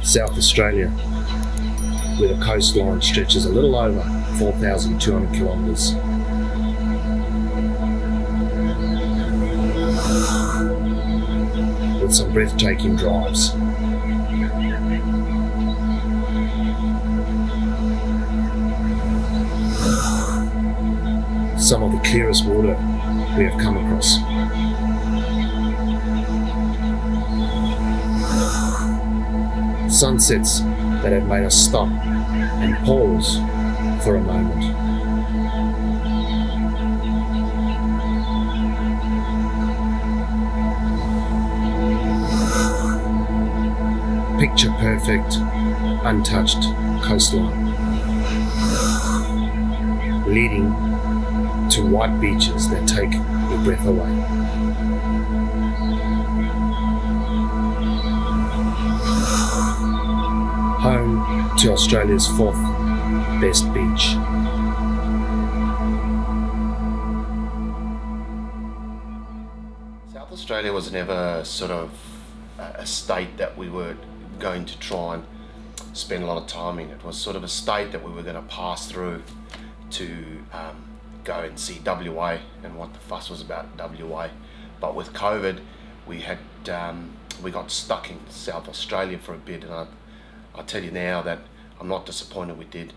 South Australia, where the coastline stretches a little over 4,200 kilometres. With some breathtaking drives. Some of the clearest water we have come across. Sunsets that have made us stop and pause for a moment. Picture perfect, untouched coastline, leading to white beaches that take your breath away. Home to Australia's fourth best beach. South Australia was never sort of a state that we were going to try and spend a lot of time in. It was sort of a state that we were going to pass through to go and see WA and what the fuss was about WA. But with COVID, we got stuck in South Australia for a bit, and I tell you now that I'm not disappointed we did.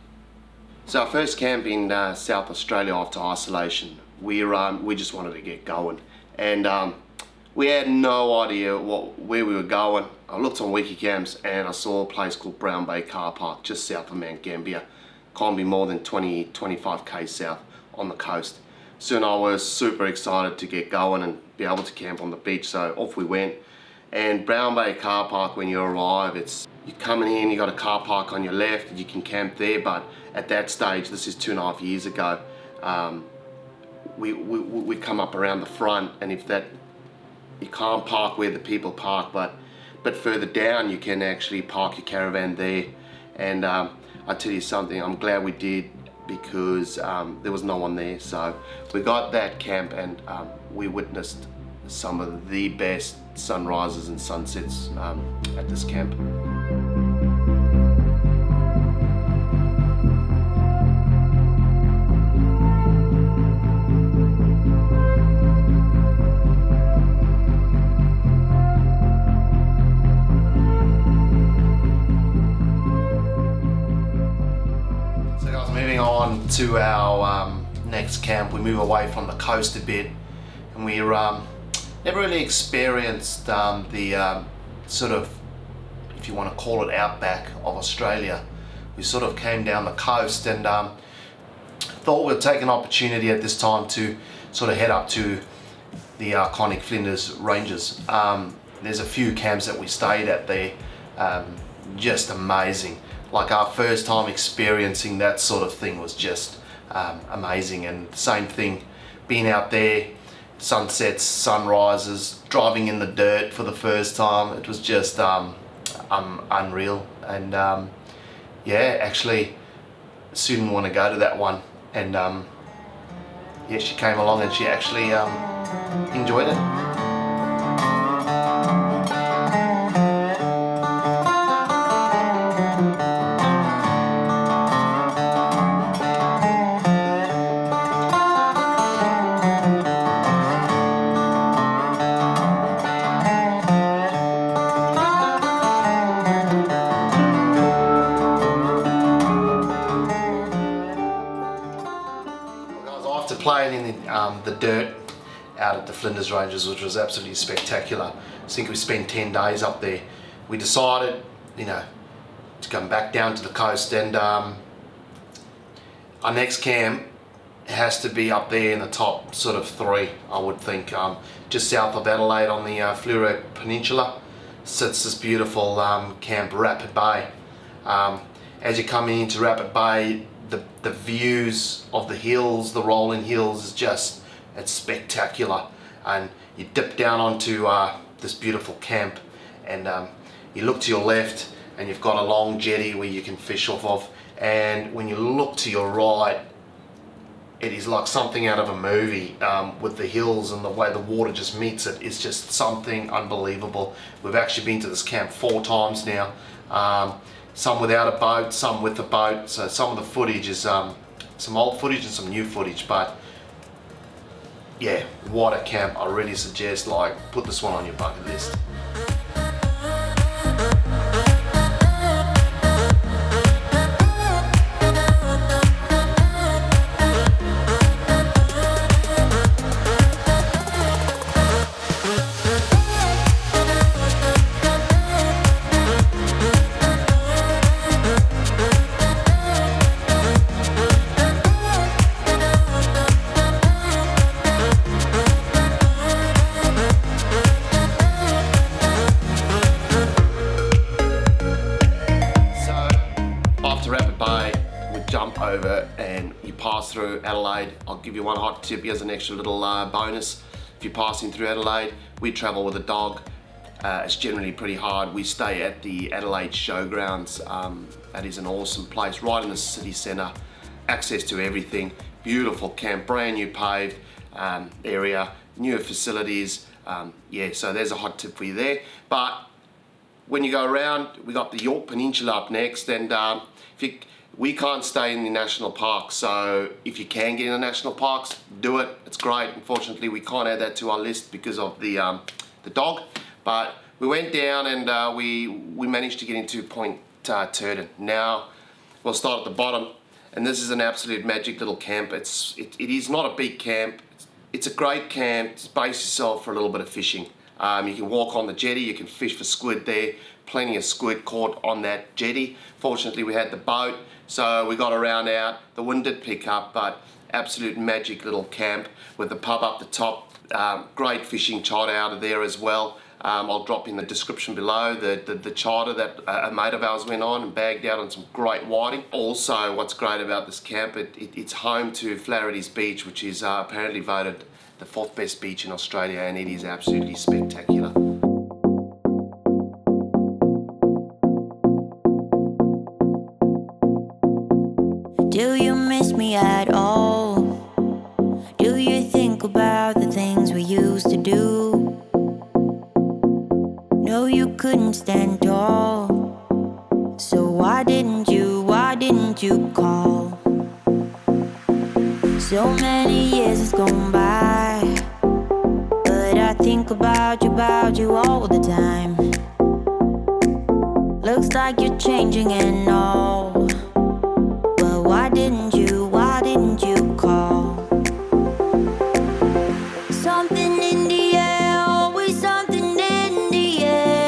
So our first camp in South Australia after isolation, we just wanted to get going, and we had no idea where we were going. I looked on Wikicamps and I saw a place called Brown Bay Car Park just south of Mount Gambier. Can't be more than 20-25 k's south on the coast. Soon I was super excited to get going and be able to camp on the beach, so off we went. And Brown Bay Car Park, when you arrive, you're coming in, you got a car park on your left and you can camp there, but at that stage, this is 2.5 years ago, we come up around the front, and you can't park where the people park, but further down you can actually park your caravan there. And I tell you something, I'm glad we did, because there was no one there. So we got that camp, and we witnessed some of the best sunrises and sunsets at this camp. On to our next camp. We move away from the coast a bit, and we never really experienced the sort of, if you want to call it, outback of Australia. We sort of came down the coast, and thought we'd take an opportunity at this time to sort of head up to the iconic Flinders ranges. There's a few camps that we stayed at there, just amazing. Like, our first time experiencing that sort of thing was just amazing. And same thing, being out there, sunsets, sunrises, driving in the dirt for the first time, it was just unreal. And yeah, actually Sue didn't want to go to that one, and yeah, she came along and she actually enjoyed it. Playing in the dirt out at the Flinders Ranges, which was absolutely spectacular. I think we spent 10 days up there. We decided, to come back down to the coast, and our next camp has to be up there in the top sort of 3, I would think. Just south of Adelaide on the Flinders Peninsula sits this beautiful camp, Rapid Bay. As you're coming into Rapid Bay, the views of the hills, the rolling hills, is it's spectacular. And you dip down onto this beautiful camp, and you look to your left and you've got a long jetty where you can fish off of, and when you look to your right, It is like something out of a movie, with the hills and the way the water just meets it. It's just something unbelievable. We've actually been to this camp 4 times now. Some without a boat, some with a boat. So some of the footage is some old footage and some new footage, but yeah, what a camp. I really suggest, like, put this one on your bucket list. Over and you pass through Adelaide. I'll give you one hot tip as an extra little bonus. If you're passing through Adelaide, we travel with a dog. It's generally pretty hard. We stay at the Adelaide Showgrounds. That is an awesome place right in the city centre. Access to everything. Beautiful camp, brand new paved area, newer facilities. Yeah, so there's a hot tip for you there. But when you go around, we got the York Peninsula up next, and we can't stay in the national parks, so if you can get in the national parks, do it. It's great. Unfortunately, we can't add that to our list because of the dog. But we went down and we managed to get into Point Turton. Now we'll start at the bottom, and this is an absolute magic little camp. It is not a big camp. It's a great camp. Space yourself for a little bit of fishing. You can walk on the jetty. You can fish for squid there. Plenty of squid caught on that jetty. Fortunately, we had the boat, so we got around out. The wind did pick up, but absolute magic little camp with the pub up the top. Great fishing charter out of there as well. I'll drop in the description below the charter that a mate of ours went on and bagged out on some great whiting. Also, what's great about this camp, it's home to Flaherty's Beach, which is apparently voted the 4th best beach in Australia, and it is absolutely spectacular. Do you miss me at all? Do you think about the things we used to do? No, you couldn't stand tall. So why didn't you call? So many years has gone by, but I think about you all the time. Looks like you're changing and all. Why didn't you call? Something in the air, always something in the air.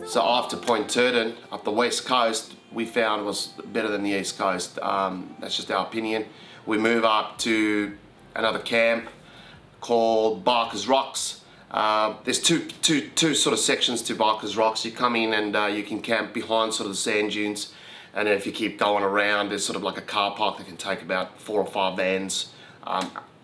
So after Point Turton, up the west coast, we found was better than the east coast. That's just our opinion. We move up to another camp called Barker's Rocks. There's two sort of sections to Barker's Rocks. You come in and you can camp behind sort of the sand dunes, and then if you keep going around, there's sort of like a car park that can take about 4 or 5 vans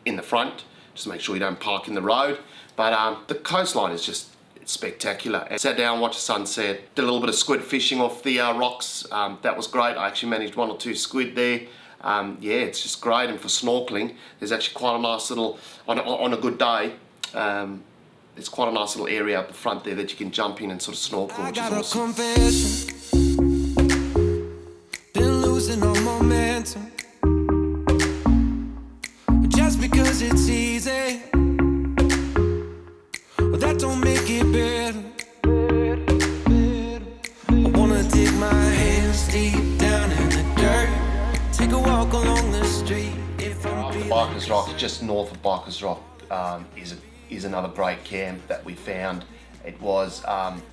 in the front. Just make sure you don't park in the road. But the coastline is just spectacular. And sat down, watched the sunset, did a little bit of squid fishing off the rocks. That was great. I actually managed 1 or 2 squid there. Yeah, it's just great. And for snorkeling, there's actually quite a nice little, on a good day, it's quite a nice little area up the front there that you can jump in and sort of snorkel, which is awesome. Confession. Been losing all momentum. Just because it's easy, well, that don't make it better. I wanna dig my hands deep down in the dirt. Take a walk along the street. If I'm feeling Barker's Rock, just north of Barker's Rock, is another great camp that we found. It was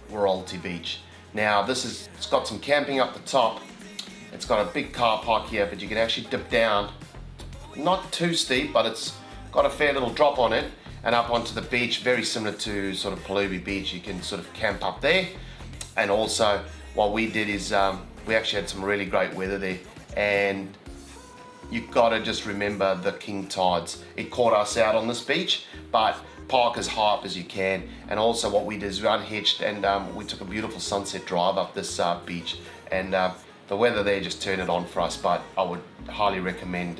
Warrantee Beach. Now it's got some camping up the top. It's got a big car park here, but you can actually dip down. Not too steep, but it's got a fair little drop on it, and up onto the beach, very similar to sort of Perlubie Beach. You can sort of camp up there. And also what we did is we actually had some really great weather there, and you've got to just remember the king tides. It caught us out on this beach, but park as high up as you can. And also what we did is we unhitched and we took a beautiful sunset drive up this beach, and the weather there just turned it on for us, but I would highly recommend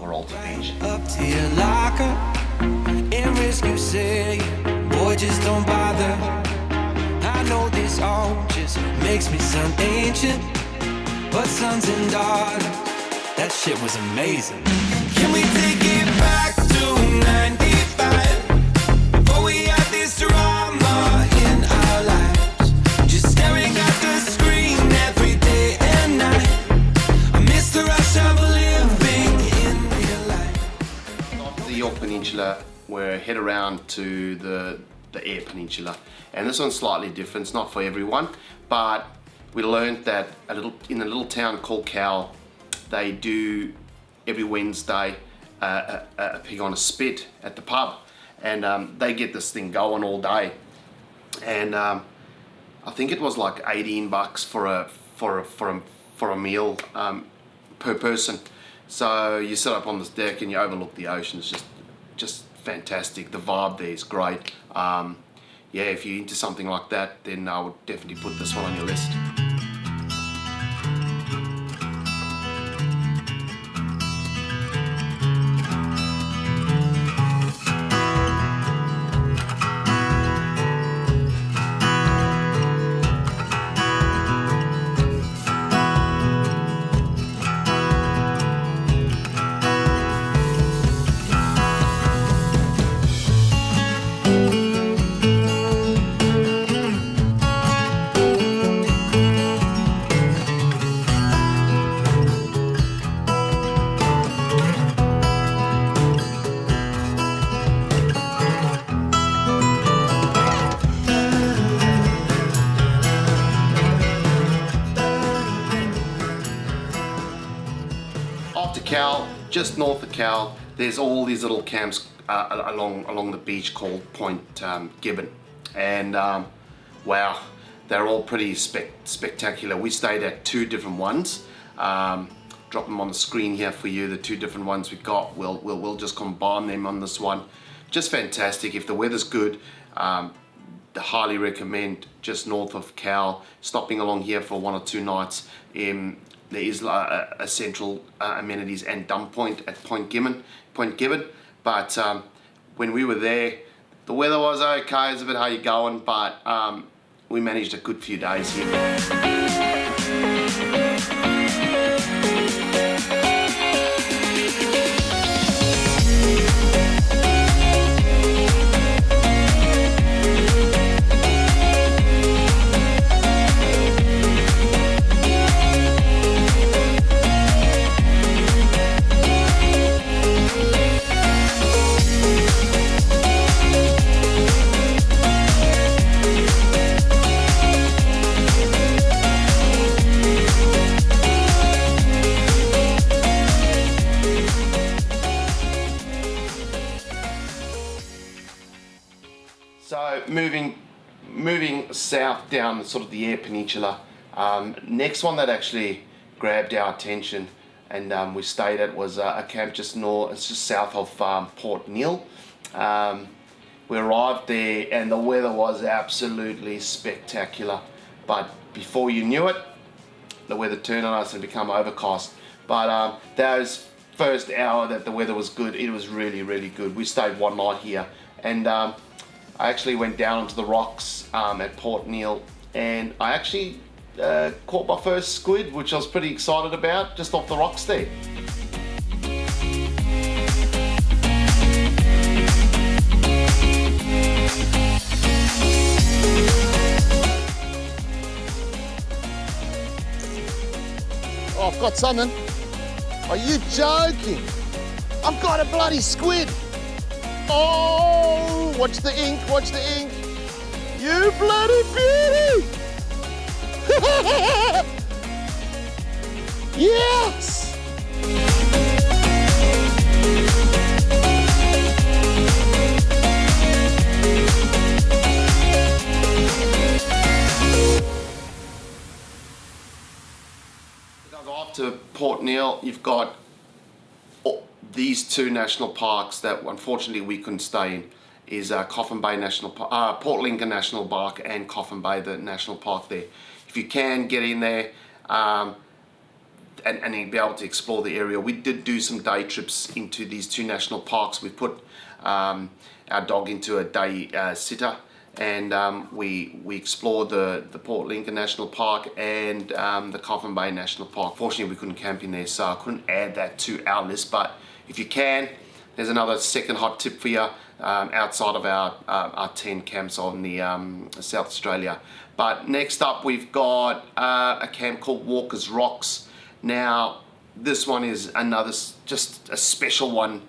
Warrantee Beach. Up to your locker and risk you say, boy, just don't bother. I know this all just makes me sound ancient, but sons and daughters, that shit was amazing. Can we take it back to 95? Before we had this drama in our lives, just staring at the screen every day and night. I miss the rush of living in real life. After the York Peninsula, we're head around to the Eyre Peninsula, and this one's slightly different. It's not for everyone, but we learned that in a little town called Cowell, they do every Wednesday a pig on a spit at the pub, and they get this thing going all day, and I think it was like $18 for a meal per person. So you sit up on this deck and you overlook the ocean. It's just fantastic. The vibe there is great. Yeah, if you're into something like that, then I would definitely put this one on your list. Cowell, just north of Cowell, there's all these little camps along the beach called Point Gibbon, and wow, they're all pretty spectacular. We stayed at two different ones. Drop them on the screen here for you. The two different ones we got. We'll just combine them on this one. Just fantastic. If the weather's good, I highly recommend just north of Cowell, stopping along here for 1 or 2 nights. There is a central amenities and dump point at Point Gibbon. But when we were there, the weather was okay. It's a bit how you going, but we managed a good few days here. So moving south down sort of the Eyre Peninsula, next one that actually grabbed our attention and we stayed at was a camp just south of Port Neal. We arrived there and the weather was absolutely spectacular, but before you knew it, the weather turned on us and became overcast. But those first hour that the weather was good, it was really, really good. We stayed one night here, and I actually went down onto the rocks at Port Neal, and I actually caught my first squid, which I was pretty excited about, just off the rocks there. Oh, I've got something. Are you joking? I've got a bloody squid. Oh, watch the ink, watch the ink. You bloody beauty! Yes! After Port Neal, you've got these two national parks that unfortunately we couldn't stay in. Is Coffin Bay National Park, Port Lincoln National Park, and Coffin Bay, the national park there. If you can get in there, and be able to explore the area. We did do some day trips into these 2 national parks. We put our dog into a day sitter, and we explored the Port Lincoln National Park and the Coffin Bay National Park. Fortunately, we couldn't camp in there, so I couldn't add that to our list, but if you can, there's another second hot tip for you outside of our 10 camps on the South Australia. But next up, we've got a camp called Walker's Rocks. Now, this one is another, just a special one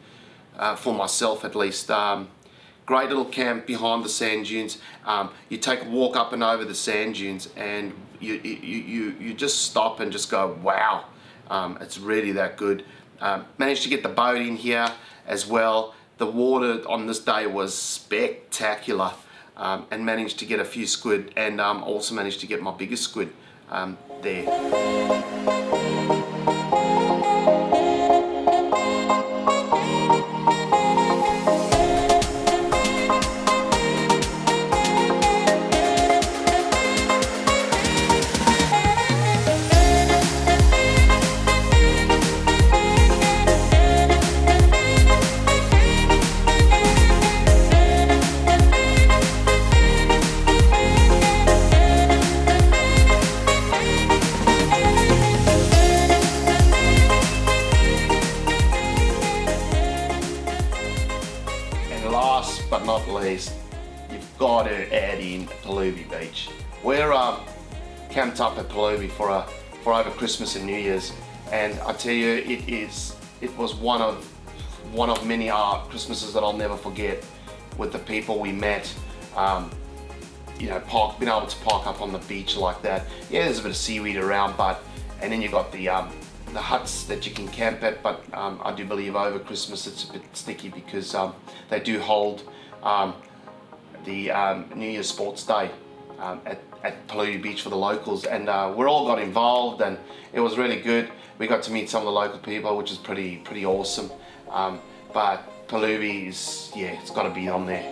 for myself at least. Great little camp behind the sand dunes. You take a walk up and over the sand dunes, and you just stop and just go, wow, it's really that good. Managed to get the boat in here as well. The water on this day was spectacular, and managed to get a few squid, and also managed to get my biggest squid there. But not least, you've got to add in Perlubie Beach. We're camped up at Perlubie for over Christmas and New Year's, and I tell you, it was one of many Christmases that I'll never forget, with the people we met. You know, being able to park up on the beach like that. Yeah, there's a bit of seaweed around, and then you got the huts that you can camp at, but I do believe over Christmas it's a bit sticky because they do hold the New Year's Sports Day at Perlubie Beach for the locals, and we all got involved, and it was really good. We got to meet some of the local people, which is pretty awesome. But Perlubie is, yeah, it's got to be on there.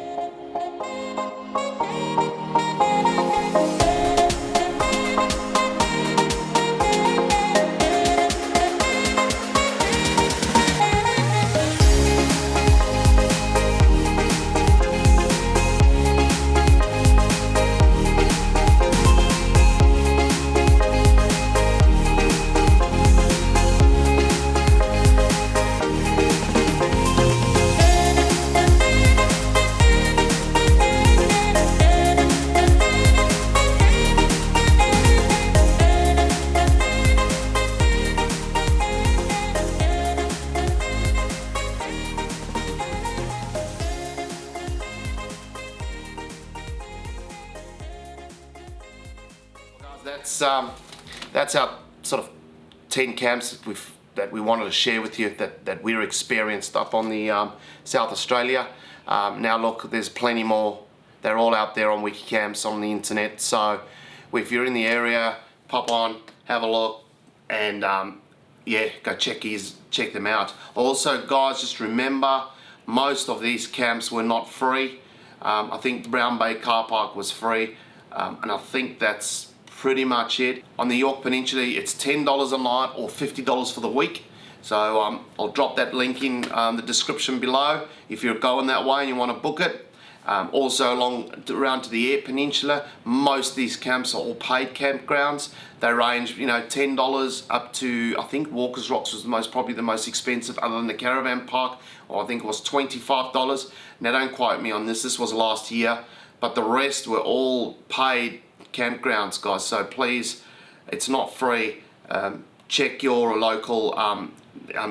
That's our sort of 10 camps that we wanted to share with you that we're experienced up on the South Australia. Now look, there's plenty more. They're all out there on wiki camps on the internet. So if you're in the area, pop on, have a look, and yeah, go check them out. Also, guys, just remember, most of these camps were not free. I think the Brown Bay car park was free, and I think that's pretty much it. On the York Peninsula, it's $10 a night or $50 for the week. So I'll drop that link in the description below if you're going that way and you want to book it. Also around to the Eyre Peninsula, most of these camps are all paid campgrounds. They range, you know, $10 up to, I think Walker's Rocks was probably the most expensive, other than the Caravan Park, or I think it was $25. Now don't quote me on this, this was last year, but the rest were all paid campgrounds, guys. So please, it's not free. Check your local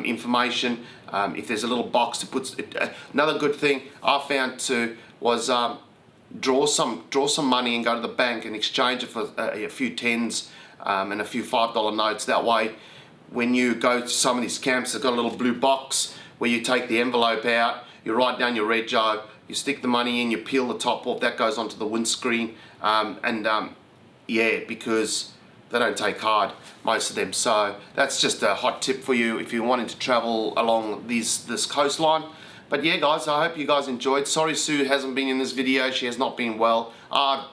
information. If there's a little box to put, another good thing I found too was draw some money and go to the bank and exchange it for a few tens and a few $5 notes. That way, when you go to some of these camps, they've got a little blue box where you take the envelope out, you write down your rego, you stick the money in, you peel the top off, that goes onto the windscreen, yeah, because they don't take card, most of them. So that's just a hot tip for you if you're wanting to travel along this coastline. But yeah, guys, I hope you guys enjoyed. Sorry Sue hasn't been in this video, she has not been well,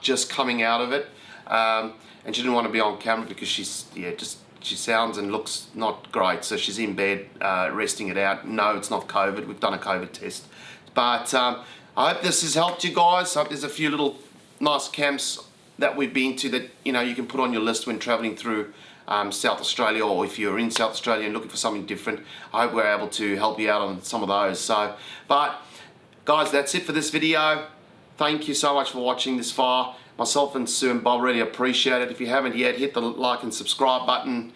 just coming out of it, and she didn't want to be on camera because she's, yeah, just she sounds and looks not great, so she's in bed resting it out. No, it's not COVID. We've done a COVID test. But I hope this has helped you guys. I hope there's a few little nice camps that we've been to that you can put on your list when travelling through South Australia, or if you're in South Australia and looking for something different. I hope we're able to help you out on some of those. So, but guys, that's it for this video. Thank you so much for watching this far. Myself and Sue and Bob really appreciate it. If you haven't yet, hit the like and subscribe button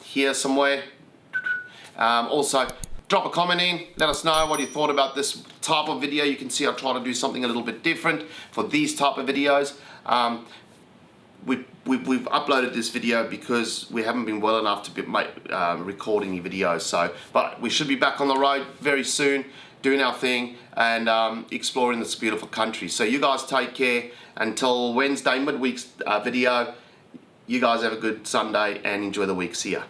here somewhere. Also, drop a comment in. Let us know what you thought about this type of video. You can see I try to do something a little bit different for these type of videos. We've uploaded this video because we haven't been well enough to be recording any videos. So, but we should be back on the road very soon, doing our thing and exploring this beautiful country. So you guys take care. Until Wednesday, midweek's video, you guys have a good Sunday and enjoy the week. See ya.